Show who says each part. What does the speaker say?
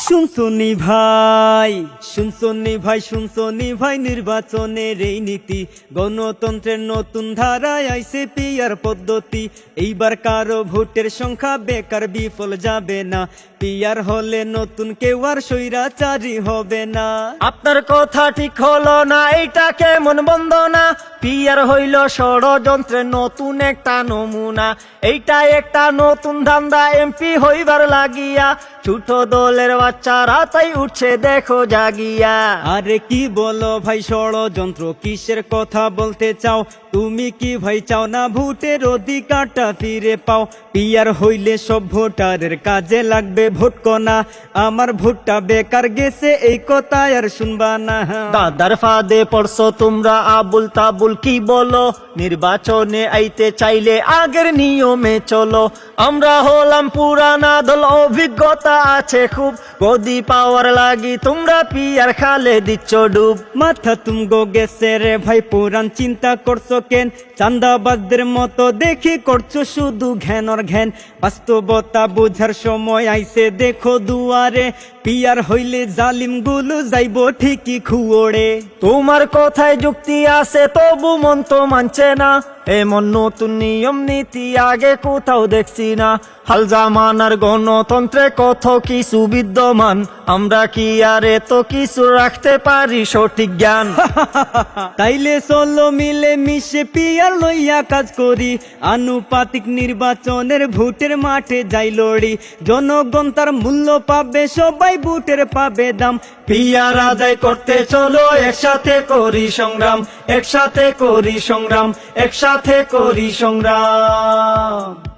Speaker 1: শুনছনি ভাই শুনছনি ভাই শুনছনি ভাই নির্বাচনের এই নীতি গণতন্ত্রের নতুন ধারায় আইছে পিয়ার পদ্ধতি এইবার কারো ভোটের সংখ্যা বেকার বিফল যাবে না পিয়ার হলে নতুন কেউ আর স্বৈরাচারী হবে না।
Speaker 2: আপনার কথা ঠিক হলো না, এইটা কেমন বন্দনা? পিয়ার হইল ষড়যন্ত্রের নতুন একটা নমুনা। এইটা একটা নতুন ধান্দা এমপি হইবার লাগিয়া, ছোট দলের বাচ্চারা তাই উঠছে দেখো জাগিয়া।
Speaker 1: আরে কি বলো ভাই ষড়যন্ত্র কিসের কথা বলতে চাও? তুমি কি ভাই চাও না ভোটের অধিকারটা ফিরে পাও? পিয়ার হইলে সব ভোটারের কাজে লাগবে ভোট কনা, আমার ভোটটা বেকার গেছে এই কথা আর শুনবা না।
Speaker 2: দাদার ফাঁদে পড়ছো তোমরা আবুল তাবুল, কি বলো? নির্বাচনে আইতে চাইলে আগের নিয়মে চলো। আমরা হলাম পুরানা দল, অভিজ্ঞতা আছে খুব, গদি পাওয়ার লাগি তোমরা পিয়ার খালে দিচ্ছ ডুব।
Speaker 1: মাথা তুমগো গেছে রে ভাই, পুরান চিন্তা করছো কেন? চান্দাবাজদের মতো দেখি করছো শুধু ঘ্যান আর ঘ্যান, বাস্তবতা বোঝার সময় আইছে দেখো দুয়ারে। পিয়ার হইলে জালিম গুলো যাইব ঠিকই খুঁড়ে।
Speaker 2: তোমার কথায় যুক্তি আছে তবু মন তো মানছে না, এমন নতুন নিয়ম নীতি আগে কোথাও দেখছি না। হাল জামানার গণতন্ত্রে কত কিছু বিদ্যমান, আমরা কি আর এত কিছু রাখতে পারি সঠিক জ্ঞান?
Speaker 1: তাইলে চলো মিলে মিশে পিয়ার লইয়া কাজ করি, আনুপাতিক নির্বাচনের ভোটের মাঠে যাই লড়ি। জনগণ তার মূল্য পাবে, সবাই ভোটের পাবে দাম।
Speaker 2: পিয়ার আদায় করতে চলো একসাথে করি সংগ্রাম, একসাথে করি সংগ্রাম, একসাথে করি সংগ্রাম।